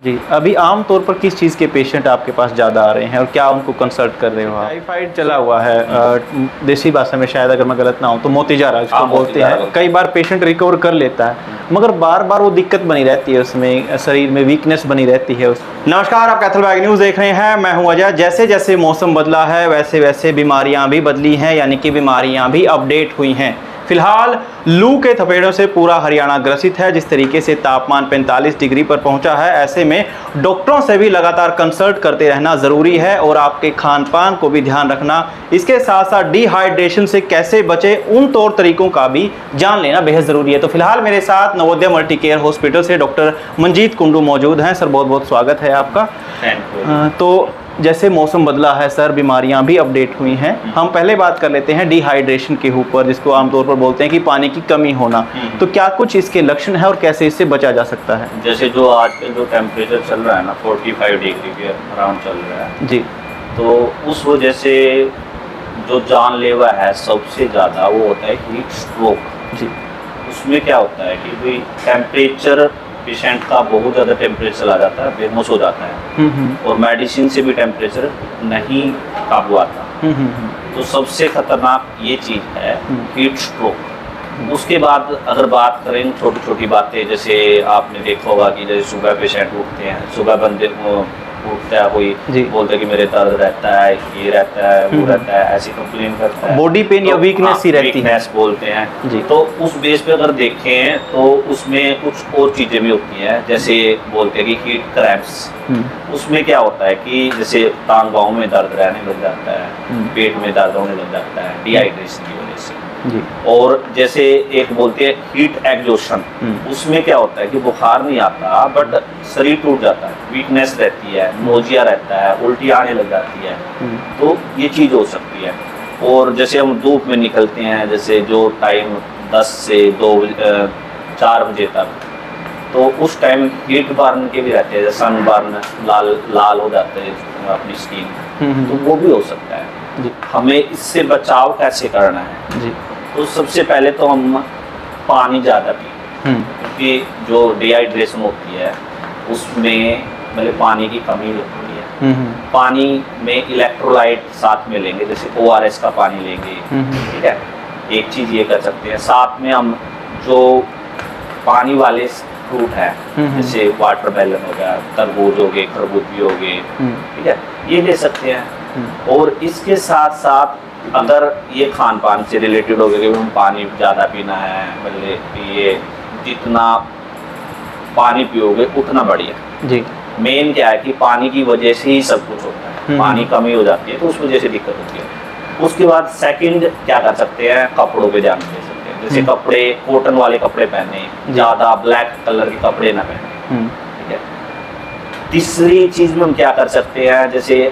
जी, अभी आम तौर पर किस चीज़ के पेशेंट आपके पास ज़्यादा आ रहे हैं और क्या उनको कंसल्ट कर रहे हो आप? टाइफाइड चला हुआ है, देसी भाषा में शायद अगर मैं गलत ना हूँ तो मोतीजारा जिसको बोलते हैं। कई बार पेशेंट रिकवर कर लेता है, मगर बार बार वो दिक्कत बनी रहती है, उसमें शरीर में वीकनेस बनी रहती है। नमस्कार, आप कैथल बैग न्यूज़ देख रहे हैं, मैं हूँ अजय। जैसे जैसे मौसम बदला है वैसे वैसे बीमारियाँ भी बदली हैं, यानी कि बीमारियाँ भी अपडेट हुई हैं। फिलहाल लू के थपेड़ों से पूरा हरियाणा ग्रसित है। जिस तरीके से तापमान 45 डिग्री पर पहुंचा है, ऐसे में डॉक्टरों से भी लगातार कंसल्ट करते रहना ज़रूरी है और आपके खान पान को भी ध्यान रखना। इसके साथ साथ डिहाइड्रेशन से कैसे बचे, उन तौर तरीकों का भी जान लेना बेहद ज़रूरी है। तो फिलहाल मेरे साथ नवोदय मल्टी केयर हॉस्पिटल से डॉक्टर मंजीत कुंडू मौजूद हैं। सर, बहुत बहुत स्वागत है आपका। तो जैसे मौसम बदला है सर, बीमारियां भी अपडेट हुई हैं। हम पहले बात कर लेते हैं डिहाइड्रेशन के ऊपर, जिसको आमतौर पर बोलते हैं कि पानी की कमी होना। तो क्या कुछ इसके लक्षण है और कैसे इससे बचा जा सकता है? जैसे जो आजकल जो टेम्परेचर चल रहा है ना, 45 डिग्री के अराउंड चल रहा है जी, तो उस वजह से जो जानलेवा है सबसे ज़्यादा वो होता है हीट स्ट्रोक जी। उसमें क्या होता है कि भाई टेम्परेचर पेशेंट का बहुत ज़्यादा टेम्परेचर चला जाता है, बेहोश हो जाता है और मेडिसिन से भी टेम्परेचर नहीं काबू आता। तो सबसे खतरनाक ये चीज़ है हीट स्ट्रोक। उसके बाद अगर बात करें छोटी छोटी बातें, जैसे आपने देखा होगा कि जैसे सुबह पेशेंट उठते हैं, सुबह बंदे उठता है, कोई बोलता है कि मेरे दर्द रहता है, ये रहता है, वो रहता है, ऐसी कंप्लेन करता है, बॉडी पेन या वीकनेस ही रहती है, वीकनेस बोलते हैं जी। तो उस बेस पे अगर देखें तो उसमें कुछ और चीज़ें भी होती हैं, जैसे बोलते हैं कि हीट क्रैम्प्स। उसमें क्या होता है कि जैसे टांग बाहों में दर्द रहने लग जाता है, पेट में दर्द होने लग जाता है डिहाइड्रेशन की वजह से जी। और जैसे एक बोलते हैं हीट एग्जॉशन, उसमें क्या होता है कि बुखार नहीं आता बट शरीर टूट जाता है, वीकनेस रहती है, नोजिया रहता है, उल्टी आने लग जाती है। तो ये चीज़ हो सकती है। और जैसे हम धूप में निकलते हैं, जैसे जो टाइम 10 से 4 बजे तक, तो उस टाइम हीट बर्न के भी रहते हैं, सन बर्न, लाल हो जाते हैं अपनी स्किन, तो वो भी हो सकता है जी। हमें इससे बचाव कैसे करना है जी? तो सबसे पहले तो हम पानी ज़्यादा पिए, क्योंकि जो डिहाइड्रेशन होती है उसमें मतलब पानी की कमी होती है। पानी में इलेक्ट्रोलाइट साथ में लेंगे, जैसे ORS का पानी लेंगे, ठीक है, एक चीज़ ये कर सकते हैं। साथ में हम जो पानी वाले फ्रूट है, जैसे वाटरमेलन हो गया, तरबूज हो गए, खरबूज हो गए, ठीक है, ये ले सकते हैं। और इसके साथ साथ अगर ये खान पान से रिलेटेड हो गया कि हम पानी ज़्यादा पीना है, मतलब ये जितना पानी पियोगे उतना बढ़िया जी। मेन क्या है कि पानी की वजह से ही सब कुछ होता है, पानी कमी हो जाती है तो उस वजह से दिक्कत होती है। उसके बाद सेकंड क्या कर सकते हैं, कपड़ों पे ध्यान दे सकते हैं, जैसे कपड़े कॉटन वाले कपड़े पहने, ज़्यादा ब्लैक कलर के कपड़े ना पहने, ठीक है। तीसरी चीज़ में हम क्या कर सकते हैं, जैसे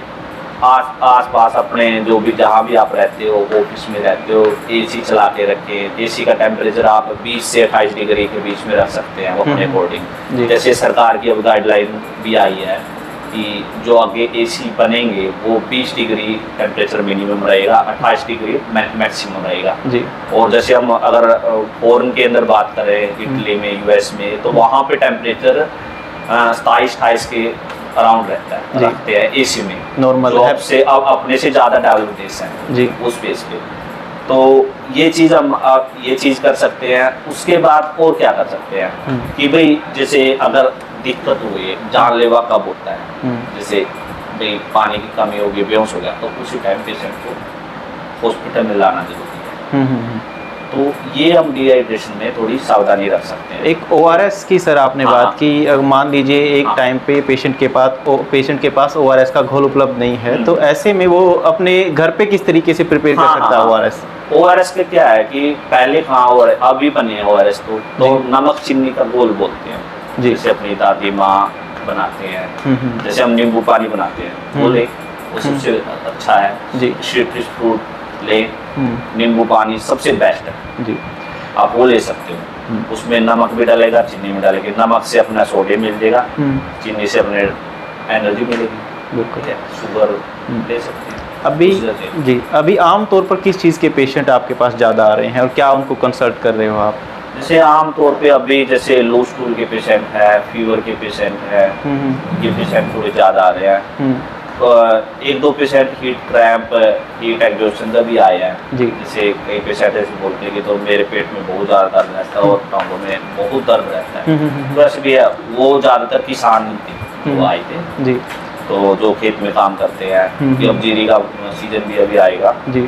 आस पास अपने जो भी जहाँ भी आप रहते हो, ऑफिस में रहते हो, AC चला के रखें। AC का टेम्परेचर आप 20 से 28 डिग्री के बीच में रख सकते हैं अपने अकॉर्डिंग। जैसे सरकार की अब गाइडलाइन भी आई है कि जो आगे AC बनेंगे वो 20 डिग्री टेम्परेचर मिनिमम रहेगा, 28 डिग्री मैक्सिमम रहेगा जी। और जैसे हम अगर फॉरेन के अंदर बात करें, इटली में, US में, तो वहाँ पे टेम्परेचर 27-28 के अराउंड रहता है, रखते हैं AC में, नॉर्मल है से अब अपने से ज़्यादा डेवलप देश हैं जी उस बेस पे। तो ये चीज़ हम ये चीज़ कर सकते हैं। उसके बाद और क्या कर सकते हैं कि भाई जैसे अगर दिक्कत हुई है, जानलेवा कब होता है, जैसे भाई पानी की कमी होगी, बेहोश हो गया, तो उसी टाइम पेशेंट को हॉस्पिटल में लाना जरूरी है। तो ये हम डिहाइड्रेशन में थोड़ी सावधानी रख सकते हैं। एक ORS की सर आपने बात की, मान लीजिए एक टाइम पे पेशेंट के पास ORS का घोल उपलब्ध नहीं है, तो ऐसे में वो अपने घर पे किस तरीके से प्रिपेयर कर सकता है ORS के क्या है कि पहले कहाँ अभी बने हैं ORS तो नमक चीनी का घोल बोलते हैं, जैसे अपनी दादी माँ बनाते हैं, जैसे हम नींबू पानी बनाते हैं, वो ले, वो सबसे अच्छा है जी। सिट्रस फ्रूट ले, नींबू पानी सबसे बेस्ट है जी, आप वो ले सकते हो। उसमें नमक भी डालेगा, चीनी भी डालेगी, नमक से अपना सोडियम मिल जाएगा, चीनी से अपने एनर्जी मिलेगी, बिल्कुल है, शुगर ले सकते हैं। अभी आम तौर पर किस चीज़ के पेशेंट आपके पास ज़्यादा आ रहे हैं और क्या उनको कंसल्ट कर रहे हो आप? जैसे आम तौर पे अभी जैसे लो स्टूल के पेशेंट है, फीवर के पेशेंट है, ये पेशेंट थोड़े ज़्यादा आ रहे हैं। तो एक दो patient heat cramp, heat exhaustion का भी आए हैं जी। जैसे कई पेशेंट ऐसे बोलते हैं कि तो मेरे पेट में बहुत ज़्यादा दर्द रहता है और टांगों में बहुत दर्द रहता है। तो ऐसे भी है, वो ज़्यादातर किसान थे वो आए थे जी। तो जो खेत में काम करते हैं कि अब जीरी का सीजन भी अभी आएगा। जी।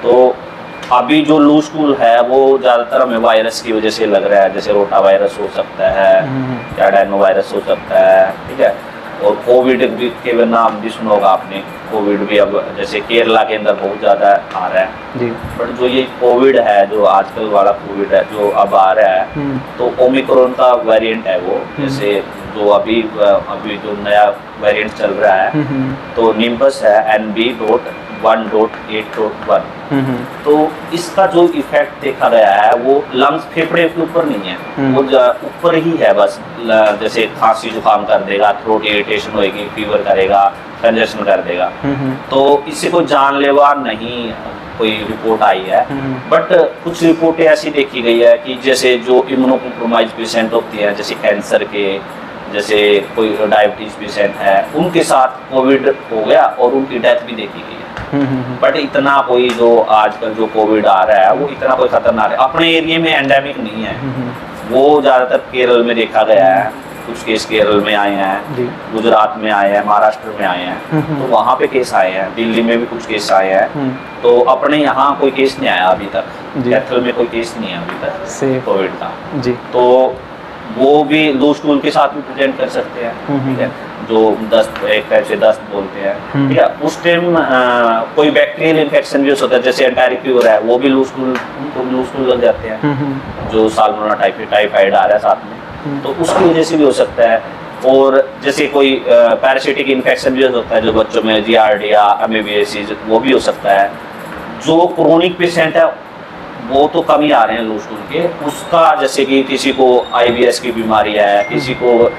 तो अभी जो लू स्टूल है वो ज़्यादातर हमें वायरस की वजह से लग रहा है, जैसे रोटा वायरस हो सकता है या एडेनो वायरस हो सकता है, ठीक है। और कोविड के नाम भी सुना होगा आपने, कोविड भी अब जैसे केरला के अंदर बहुत ज़्यादा आ रहा है जी। बट जो ये कोविड है, जो आजकल वाला कोविड है जो अब आ रहा है, तो ओमिक्रॉन का वेरिएंट है वो, जैसे जो अभी जो नया वेरिएंट चल रहा है तो निम्बस है NB.1.8.1। तो इसका जो इफेक्ट देखा गया है वो लंग्स, फेफड़े के ऊपर नहीं है, वो ऊपर ही है बस। जैसे खांसी जुकाम कर देगा, थ्रोट इरिटेशन होगी, फीवर करेगा, कंजेशन कर देगा। तो इससे कोई जानलेवा नहीं कोई रिपोर्ट आई है, बट कुछ रिपोर्टें ऐसी देखी गई है कि जैसे जो इम्यूनो कॉम्प्रोमाइज पेशेंट होती हैं, जैसे कैंसर के, जैसे कोई डायबिटीज पेशेंट है, उनके साथ कोविड हो गया और उनकी डेथ भी देखी गई है। बट इतना कोई जो आजकल जो कोविड आ रहा है वो इतना कोई खतरनाक है, अपने एरिया में एंडेमिक नहीं है। वो ज़्यादातर केरल में देखा गया है, कुछ केस केरल में आए हैं, गुजरात में आए हैं, महाराष्ट्र में आए हैं, तो वहाँ पे केस आए हैं, दिल्ली में भी कुछ केस आए हैं। तो अपने यहाँ कोई केस नहीं आया अभी तक, कैथल में कोई केस नहीं है अभी तक कोविड का जी। तो वो भी लो स्टूल के साथ भी प्रेजेंट कर सकते हैं, ठीक है, जो दस्त, एक टाइप से दस्त बोलते हैं, ठीक है। उस टाइम कोई बैक्टीरियल इन्फेक्शन भी हो सकता है, जैसे एंटारिक फीवर है, वो भी लो स्टूल लग जाते हैं, जो साल्मोनेला टाइफाइड आ रहा है साथ में, तो उसकी वजह से भी हो सकता है। और जैसे कोई पैरासिटिक इन्फेक्शन भी हो सकता है, जो बच्चों में जियार्डिया, अमीबियासिस, वो भी हो सकता है। जो क्रोनिक पेशेंट है वो तो कम ही आ रहे हैं लो स्टूल के, उसका जैसे कि किसी को IBS की बीमारी है, किसी को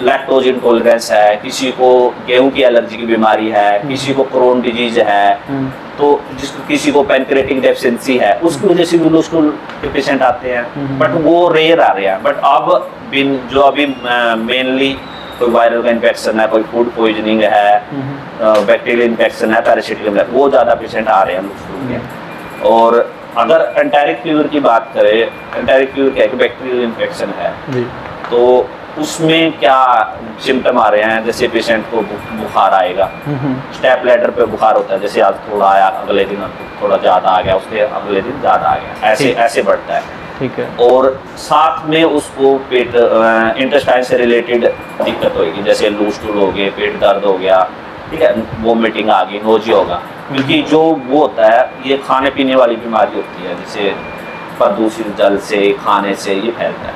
लैक्टोज इंटॉलरेंस है, किसी को गेहूं की एलर्जी की बीमारी है, किसी को क्रोन डिजीज है, तो किसी को पैनक्रेटिक डेफिशिएंसी है, उसकी वजह से भी लो स्टूल के पेशेंट आते हैं, बट वो रेयर आ रहे हैं। बट अब जो अभी मेनली कोई वायरल का इन्फेक्शन है, कोई फूड पॉइजनिंग है, बैक्टीरियल इन्फेक्शन है, पैरासिटिक, वो ज़्यादा पेशेंट आ रहे हैं लो स्टूल के। और अगर एंटारिक फीवर की बात करें, एंटारिक फीवर क्या है, बैक्टीरियल इन्फेक्शन है जी। तो उसमें क्या सिम्टम आ रहे हैं, जैसे पेशेंट को बुखार आएगा, स्टेप लैडर पे बुखार होता है, जैसे आज थोड़ा आया, अगले दिन थोड़ा ज़्यादा आ गया, उसके अगले दिन ज़्यादा आ गया, ऐसे बढ़ता है, ठीक है। और साथ में उसको पेट इंटेस्टाइन से रिलेटेड दिक्कत होगी, जैसे लूज स्टूल हो गए, पेट दर्द हो गया, ठीक है, वोमिटिंग आ गई, नोजी होगा, क्योंकि जो वो होता है ये खाने पीने वाली बीमारी होती है, जैसे प्रदूषित जल से, खाने से ये फैलता है,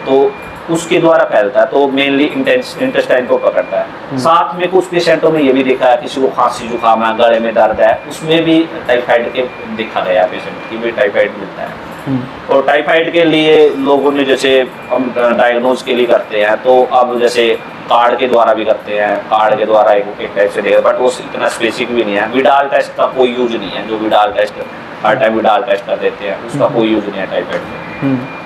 तो उसके द्वारा फैलता है, तो मेनली इंटेस्टाइन को पकड़ता है। साथ में कुछ पेशेंटों में ये भी देखा है, किसी को खांसी जुकाम है, गले में दर्द है, उसमें भी टाइफाइड के देखा गया पेशेंट की भी टाइफाइड मिलता है। और टाइफाइड के लिए लोगों ने जैसे हम डायग्नोज के लिए करते हैं, तो अब जैसे कार्ड के द्वारा भी करते हैं, कार्ड के द्वारा एक टाइप से देगा, बट वो इतना स्पेसिफिक भी नहीं है। विडाल टेस्ट का कोई यूज नहीं है, जो विडाल टेस्ट हर टाइम विडाल टेस्ट कर देते हैं, उसका कोई यूज नहीं है टाइफाइड में।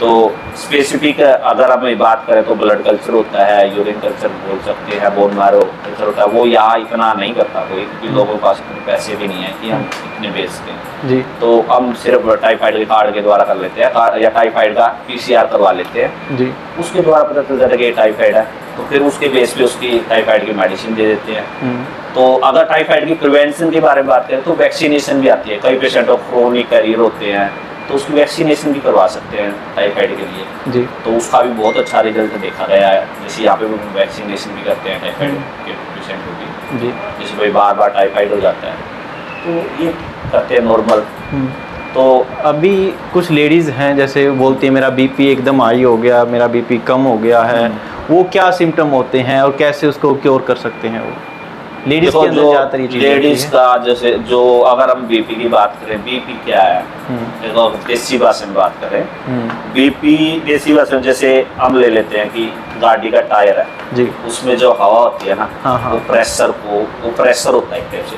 तो स्पेसिफिक अगर हम बात करें तो ब्लड कल्चर होता है, यूरिन कल्चर बोल सकते हैं, बोन मैरो कल्चर होता है, वो यहाँ इतना नहीं करता कोई, क्योंकि लोगों के पास इतने पैसे भी नहीं है कि हम इतने बेचते हैं जी। तो हम सिर्फ टाइफाइड के कार्ड के द्वारा कर लेते हैं, या टाइफाइड का PCR करवा लेते हैं जी, उसके द्वारा पता चल जाता है कि टाइफाइड है, तो फिर उसके बेस पे उसकी टाइफाइड की मेडिसिन दे देते हैं। तो अगर टाइफाइड की प्रिवेंशन के बारे में बात करें तो वैक्सीनेशन भी आती है, कई पेशेंटों को क्रोनिक कैरियर होते हैं, तो उसकी वैक्सीनेशन भी करवा सकते हैं टाइफाइड के लिए जी। तो उसका भी बहुत अच्छा रिजल्ट देखा गया है, जैसे यहाँ पे वैक्सीनेशन भी करते हैं टाइफाइड के पेशेंटों की जी। जैसे कोई बार बार टाइफाइड हो जाता है तो ये करते हैं नॉर्मल। तो अभी कुछ लेडीज़ हैं जैसे बोलती है मेरा BP एकदम हाई हो गया, मेरा BP कम हो गया है, वो क्या सिम्टम होते हैं और कैसे उसको क्योर कर सकते हैं? वो लेडीज के अंदर ज़्यादातर ये चीज़ लेडीज का जैसे जो अगर हम BP की बात करें, BP क्या है, देखो देसी भाषा में बात करें, BP देसी भाषा में जैसे हम ले लेते हैं कि गाड़ी का टायर है जी, उसमें जो हवा होती है ना, वो प्रेशर होता है एक टाइप से,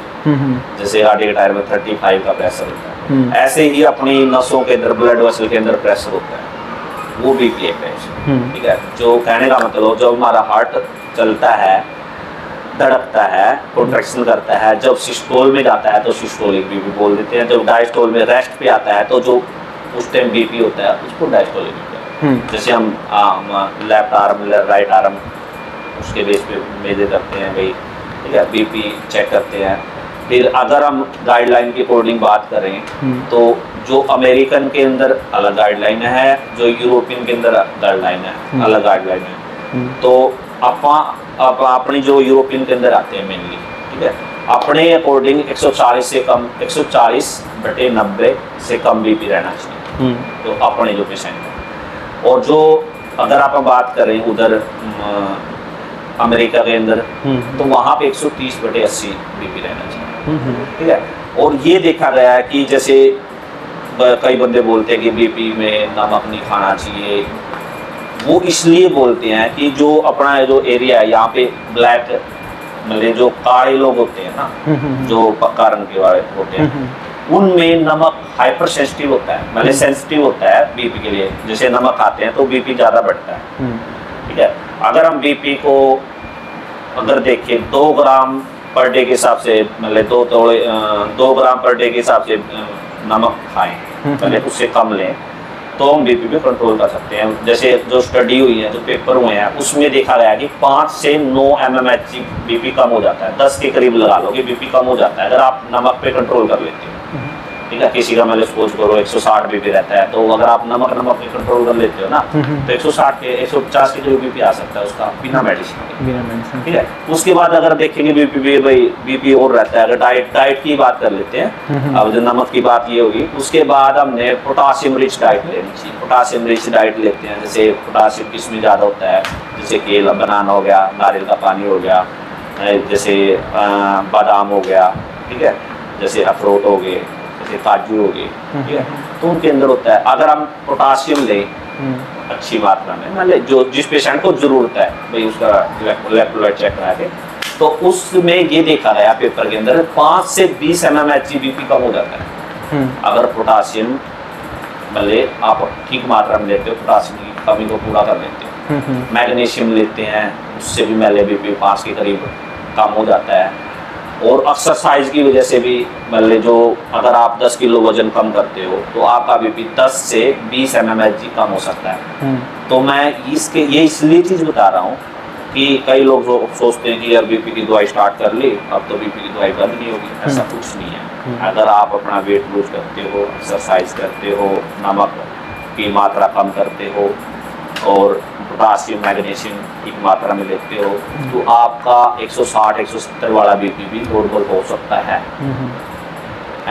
जैसे गाड़ी के टायर में 35 का प्रेशर होता है, ऐसे ही अपनी नसों के अंदर, ब्लड वेसल के अंदर प्रेशर होता है, वो बीपी है प्रेशर। ठीक है, जो कहने का मतलब जब हमारा हार्ट चलता है, धड़कता है, कॉन्ट्रैक्शन करता है, जब सिस्टोल में जाता है तो सिस्टोलिक बीपी बोल देते हैं, जब डायस्टोल में रेस्ट पे आता है तो जो उस टाइम बीपी होता है उसको डायस्टोलिक बीपी। जैसे हम लेफ्ट आर्म, राइट आर्म उसके बेस पे मेजर करते हैं भाई, ठीक है, बीपी चेक करते हैं। फिर अगर हम गाइडलाइन की अकॉर्डिंग बात करें तो जो अमेरिकन के अंदर अलग गाइडलाइन है, जो यूरोपियन के अंदर गाइडलाइन है अलग गाइडलाइन है। तो अपनी जो यूरोपियन के अंदर आते हैं मेनली, ठीक है, अपने अकॉर्डिंग 140 से कम, 140/90 से कम बीपी रहना चाहिए तो अपने जो पेशेंट है। और जो अगर आप बात करें उधर अमेरिका के अंदर तो वहाँ पे 130/80 बीपी रहना चाहिए। ठीक है, और ये देखा गया है कि जैसे कई बंदे बोलते हैं कि बीपी में नमक नहीं खाना चाहिए, वो इसलिए बोलते हैं कि जो अपना जो एरिया है यहाँ पे ब्लैक, मतलब जो काले लोग होते हैं ना, जो पक्का रंग के वाले होते हैं, उनमें नमक हाइपर सेंसिटिव होता है, मतलब सेंसिटिव होता है बीपी के लिए। जैसे नमक खाते हैं तो बीपी ज़्यादा बढ़ता है। ठीक है, अगर हम बीपी को अगर देखें 2 ग्राम पर डे के हिसाब से, मतलब 2 ग्राम पर डे के हिसाब से नमक खाएं, मतलब उससे कम लें तो हम बीपी पे कंट्रोल कर सकते हैं। जैसे जो स्टडी हुई है, जो पेपर हुए हैं, उसमें देखा गया कि 5 से 9 mmHg बीपी कम हो जाता है, 10 के करीब लगा लो कि बीपी कम हो जाता है अगर आप नमक पे कंट्रोल कर लेते हो। ठीक है, किसी का मतलब सपोज करो 160 बीपी रहता है, तो अगर आप नमक पे कंट्रोल कर लेते हो ना तो 160 के 150 के जो बीपी आ सकता है उसका बिना मेडिसिन के। ठीक है, उसके बाद अगर देखेंगे बीपी और रहता है, अगर डाइट की बात कर लेते हैं, अब जो नमक की बात ये होगी, उसके बाद हमने पोटासियम रिच डाइट लेनी चाहिए। पोटासियम रिच डाइट लेते हैं, जैसे पोटासियम किसमें ज़्यादा होता है, जैसे केला, बनाना हो गया, नारियल का पानी हो गया, जैसे बादाम हो गया, ठीक है, जैसे अखरोट हो गए, जैसे काजू हो गए, ठीक है, तो उनके अंदर होता है। अगर हम पोटासियम लें अच्छी मात्रा में, मतलब जो जिस पेशेंट को जरूरत है भाई उसका इलेक्ट्रोलाइट चेक करा के, तो उसमें ये देखा गया पेपर के अंदर 5 से 20 mmHg बीपी कम हो जाता है अगर पोटासियम मतलब आप ठीक मात्रा में लेते हो, पोटासियम की कमी को पूरा कर लेते हो। मैग्नीशियम लेते हैं, उससे भी मतलब बीपी 5 के करीब कम हो जाता है। और एक्सरसाइज की वजह से भी मतलब जो अगर आप 10 किलो वजन कम करते हो तो आपका बीपी 10 से 20 mmHg कम हो सकता है। तो मैं ये इसलिए चीज़ बता रहा हूँ कि कई लोग सोचते हैं कि यार बीपी की दवाई स्टार्ट कर ली, अब तो बीपी की दवाई बंद नहीं होगी। ऐसा कुछ नहीं है। अगर आप अपना वेट लूज करते हो, एक्सरसाइज करते हो, नमक की मात्रा कम करते हो और पोटासियम मैग्नीशियम ठीक मात्रा में लेते हो तो आपका 160-170 वाला बीपी भी नॉर्मल हो सकता है।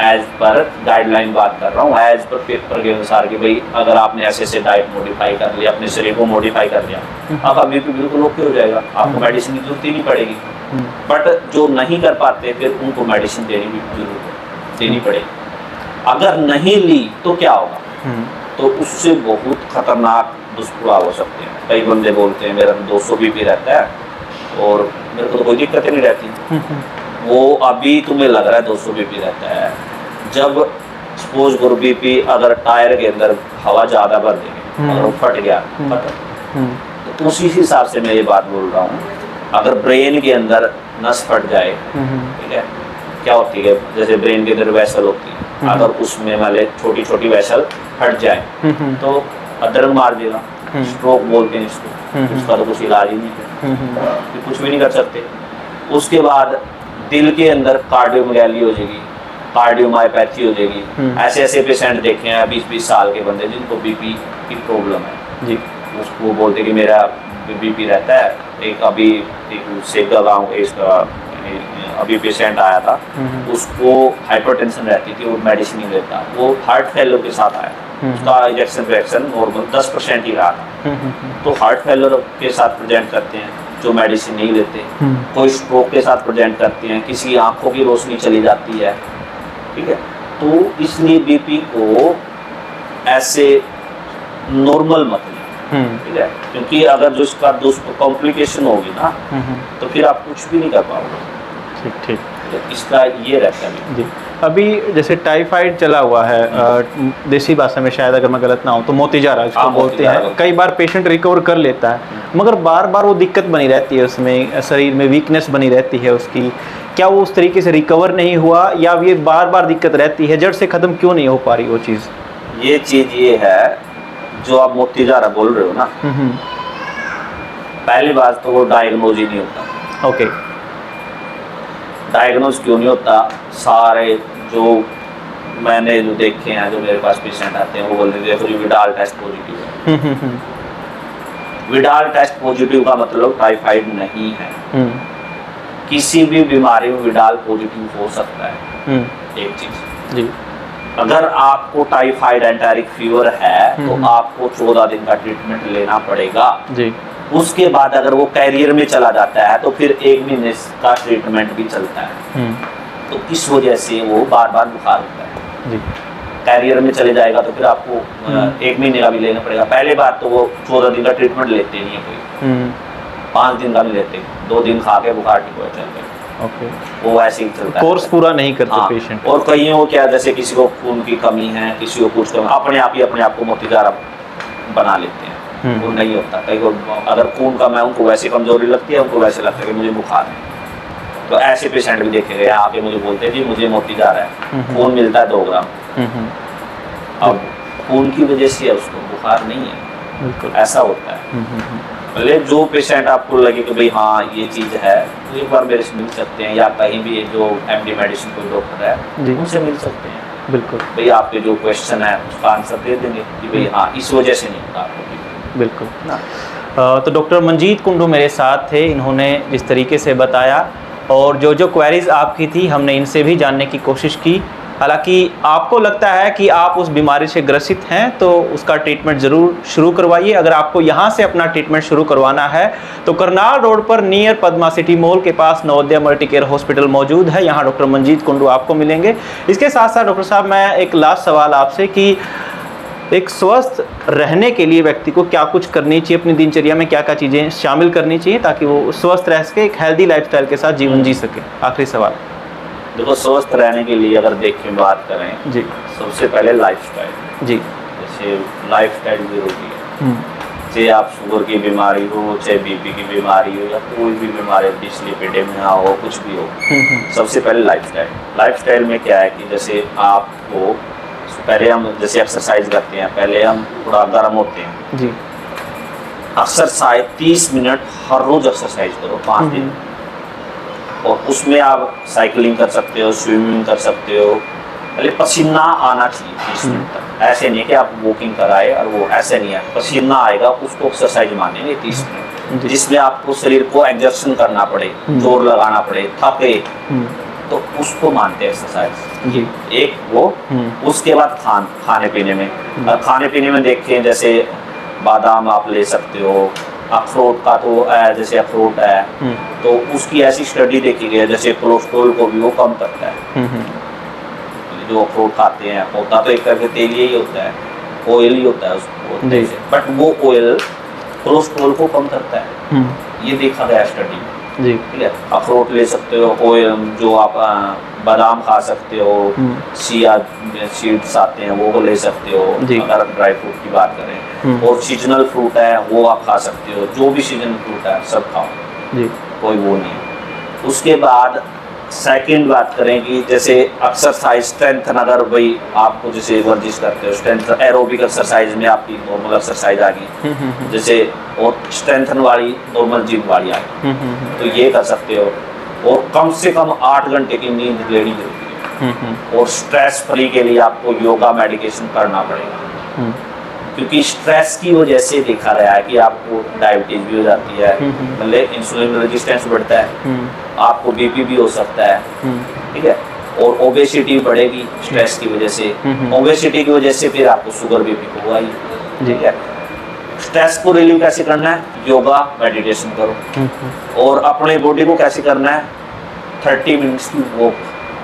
एज पर गाइडलाइन बात कर रहा हूँ, एज पर पेपर के अनुसार कि भाई अगर आपने ऐसे डाइट मॉडिफाई कर लिया, अपने शरीर को मॉडिफाई कर लिया, आपका बीपी बिल्कुल ओके हो जाएगा, आपको मेडिसिन की जरूरत ही नहीं पड़ेगी। बट जो नहीं कर पाते फिर उनको मेडिसिन देनी पड़ेगी। अगर नहीं ली तो क्या होगा, तो उससे बहुत खतरनाक दुष्प्रभाव हो सकते हैं। कई बंदे बोलते हैं मेरा 200 बीपी रहता है और मेरे को तो कोई दिक्कत ही नहीं रहती। वो अभी तुम्हें लग रहा है 200 बीपी रहता है, जब सपोज करो बीपी अगर टायर के अंदर हवा ज़्यादा भर देंगे, अगर वो फट गया तो उसी हिसाब से मैं ये बात बोल रहा हूँ। अगर ब्रेन के अंदर नस फट जाए, ठीक है, क्या होती है, जैसे ब्रेन के अंदर वेसल होती है, अगर उसमें वाले छोटी छोटी वेसल फट जाए तो अदरक मार देगा, स्ट्रोक बोलते हैं इसको, उसका तो कुछ इलाज ही नहीं है, कुछ भी नहीं कर सकते। उसके बाद दिल के अंदर कार्डियोमायोपैथी हो जाएगी, कार्डियोमायोपैथी हो जाएगी। ऐसे पेशेंट देखे हैं 20-20 साल के बंदे जिनको बीपी की प्रॉब्लम है जी, उसको बोलते कि मेरा बीपी रहता है। एक सेगा गाँव इसका अभी पेशेंट आया था, उसको हाइपरटेंशन रहती थी, वो मेडिसिन नहीं लेता, वो हार्ट फेलियर के साथ आया, उसका इंजेक्शन रिएक्शन नॉर्मल 10% ही रहा था। तो हार्ट फेलियर के साथ प्रेजेंट करते हैं जो मेडिसिन नहीं लेते, कोई स्ट्रोक के साथ प्रेजेंट करते हैं, किसी आंखों की रोशनी चली जाती है, ठीक है। तो इसलिए बीपी को ऐसे नॉर्मल मत लें, ठीक है, क्योंकि अगर जो इसका कॉम्प्लिकेशन होगी ना तो फिर आप कुछ भी नहीं कर पाओगे। ठीक ठीक। तो इसका ये रहता है। जी, अभी जैसे टाइफाइड चला हुआ है, देसी भाषा में शायद अगर मैं गलत ना हूँ तो मोतीजारा जिसको बोलते हैं, कई बार पेशेंट रिकवर कर लेता है, मगर बार बार वो दिक्कत बनी रहती है, उसमें शरीर में वीकनेस बनी रहती है उसकी। क्या वो उस तरीके से रिकवर नहीं हुआ, या ये बार बार दिक्कत रहती है, जड़ से ख़त्म क्यों नहीं हो पा रही वो चीज़? ये चीज़ ये है जो आप मोतीजारा बोल रहे हो ना, पहली बात तो वो डायग्नोज ही नहीं होता। ओके। डायग्नोज क्यों नहीं होता? सारे जो मैंने जो देखे हैं, जो मेरे पास पेशेंट आते हैं, वो बोलते हैं देखो जी विडाल टेस्ट पॉजिटिव है। विडाल टेस्ट पॉजिटिव का मतलब टाइफाइड नहीं है। किसी भी बीमारी में विडाल पॉजिटिव हो सकता है। एक चीज जी, अगर आपको टाइफाइड एंटेरिक फीवर है तो आपको 14 दिन का ट्रीटमेंट लेना पड़ेगा जी। उसके बाद अगर वो कैरियर में चला जाता है तो फिर 1 महीने का ट्रीटमेंट भी चलता है। तो इस वजह से वो बार बार बुखार होता है जी। कैरियर में चले जाएगा तो फिर आपको 1 महीने का भी लेना पड़ेगा। पहले बात तो वो 14 दिन का ट्रीटमेंट लेते नहीं है कोई, 5 दिन का नहीं लेते, 2 दिन खा के बुखार ठीक हो जाता है। ओके, वो ऐसे ही चलता है, कोर्स पूरा नहीं करते पेशेंट। और कईयों को क्या, जैसे किसी को खून की कमी है, किसी को कुछ कमी, अपने आप को मोतीजारा बना लेते हैं। वो नहीं होता। कई को अगर खून कम है उनको वैसे कमजोरी लगती है, उनको वैसे लगता है कि मुझे बुखार है। तो ऐसे पेशेंट भी देखे गए, आके मुझे बोलते हैं जी मुझे मोतीजारा है, खून मिलता है 2 ग्राम, अब खून की वजह से उसको बुखार नहीं है। बिल्कुल ऐसा होता है। भले जो पेशेंट आपको लगे कि भाई हाँ ये चीज़ है, तो एक बार मेरे से मिल सकते हैं, या कहीं भी जो MD मेडिसिन कोई डॉक्टर है उनसे मिल सकते हैं। बिल्कुल भाई आपके जो क्वेश्चन है उसका आंसर दे देंगे कि भाई हाँ इस वजह से नहीं होता आपको। बिल्कुल ना। तो डॉक्टर मंजीत कुंडू मेरे साथ थे, इन्होंने जिस तरीके से बताया और जो क्वेरीज आपकी थी हमने इनसे भी जानने की कोशिश की। हालांकि आपको लगता है कि आप उस बीमारी से ग्रसित हैं तो उसका ट्रीटमेंट ज़रूर शुरू करवाइए। अगर आपको यहाँ से अपना ट्रीटमेंट शुरू करवाना है तो करनाल रोड पर नियर पद्मा सिटी मॉल के पास नवोदय मल्टी केयर हॉस्पिटल मौजूद है। यहाँ डॉक्टर मंजीत कुंडू आपको मिलेंगे। इसके साथ साथ डॉक्टर साहब, मैं एक लास्ट सवाल आपसे कि एक स्वस्थ रहने के लिए व्यक्ति को क्या कुछ करनी चाहिए, अपनी दिनचर्या में क्या क्या चीज़ें शामिल करनी चाहिए ताकि वो स्वस्थ रह सके, एक हेल्दी लाइफस्टाइल के साथ जीवन जी सके? आखिरी सवाल। देखो, स्वस्थ रहने के लिए अगर देखें, बात करें जी, सबसे पहले लाइफस्टाइल जी। जैसे लाइफस्टाइल जरूरी है। चाहे आप शुगर की बीमारी हो, चाहे BP की बीमारी हो, या कोई भी बीमारी, डिस्लिपिडेमिया हो, कुछ भी हो, सबसे पहले लाइफस्टाइल में क्या है कि जैसे आपको पहले हम जैसे एक्सरसाइज करते हैं, पहले हम थोड़ा गर्म होते हैं जी। एक्सरसाइज 30 मिनट हर रोज एक्सरसाइज करो 5 दिन, और उसमें आप साइकिलिंग कर सकते हो, स्विमिंग कर सकते हो। पहले पसीना आना चाहिए 30 मिनट तक। ऐसे नहीं कि आप वॉकिंग कराए और वो ऐसे नहीं है, पसीना आएगा उसको एक्सरसाइज मानेंगे 30 मिनट, जिसमें आपको शरीर को एग्जर्शन करना पड़े, जोर लगाना पड़े, थके, तो उसको मानते हैं एक्सरसाइज जी। एक वो, उसके बाद खाने पीने में, खाने पीने में देखें जैसे बादाम आप ले सकते हो, अखरोट का तो जैसे अखरोट है तो उसकी ऐसी स्टडी देखी गई है जैसे कोलेस्ट्रॉल को भी वो कम करता है। जो अखरोट खाते हैं होता तो एक करके तेल ही होता है, ऑयल ही होता है उसको, बट वो ऑयल कोलेस्ट्रॉल को कम करता है, ये देखा गया स्टडी में जी। ठीक है, अखरोट ले सकते हो, ऑयल जो आप बादाम खा सकते हो, चिया सीड्स आते हैं वो ले सकते हो अगर ड्राई फ्रूट की बात करें, और सीजनल फ्रूट है वो आप खा सकते हो, जो भी सीजनल फ्रूट है सब खाओ जी, कोई वो नहीं है। उसके बाद सेकंड बात करें कि जैसे एक्सरसाइज स्ट्रेंथ, अगर भाई आपको जैसे वर्जिश करते हो, स्ट्रेंथ एरोबिक एक्सरसाइज में आपकी नॉर्मल एक्सरसाइज आ गई, जैसे और स्ट्रेंथन वाली नॉर्मल जिम वाली आ गई, तो ये कर सकते हो। और कम से कम 8 घंटे की नींद लेनी जरूरी है, और स्ट्रेस फ्री के लिए आपको योगा मेडिटेशन करना पड़ेगा, क्योंकि स्ट्रेस की वजह से देखा गया है कि आपको डायबिटीज भी हो जाती है, मतलब इंसुलिन रेजिस्टेंस बढ़ता है, आपको BP भी हो सकता है, ठीक है, और ओबेसिटी बढ़ेगी स्ट्रेस की वजह से, ओबेसिटी की वजह से फिर आपको शुगर BP होगा ही, ठीक है। स्ट्रेस को रिलीव कैसे करना है? योगा मेडिटेशन करो, और अपने बॉडी को कैसे करना है? 30 मिनट्स की वॉक,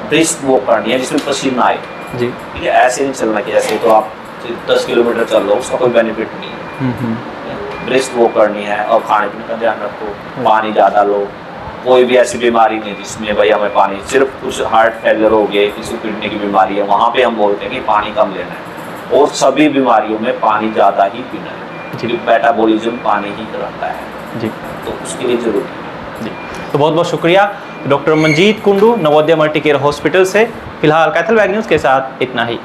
ब्रिस्क वॉक करनी है जिसमें पसीना आए जी, ठीक है। ऐसे नहीं चलना कि ऐसे तो आप 10 किलोमीटर चल लो, उसका कोई बेनिफिट नहीं है। ब्रिस्क वॉक करनी है, और खाने पीने का ध्यान रखो, पानी ज़्यादा लो, कोई भी ऐसी बीमारी नहीं जिसमें भाई हमें पानी, सिर्फ कुछ हार्ट फेलियर हो गए, किसी को किडनी की बीमारी है, वहाँ पे हम बोलते हैं कि पानी कम लेना है। और सभी बीमारियों में पानी ज़्यादा ही पीना है, क्योंकि मेटाबॉलिज्म पानी ही कराता है जी, तो उसके लिए जरूरी है। जी। तो बहुत बहुत शुक्रिया doctor Manjeet Kundu, Navodaya multi care hospital से। फिलहाल कैथल वैग न्यूज़ के साथ इतना ही।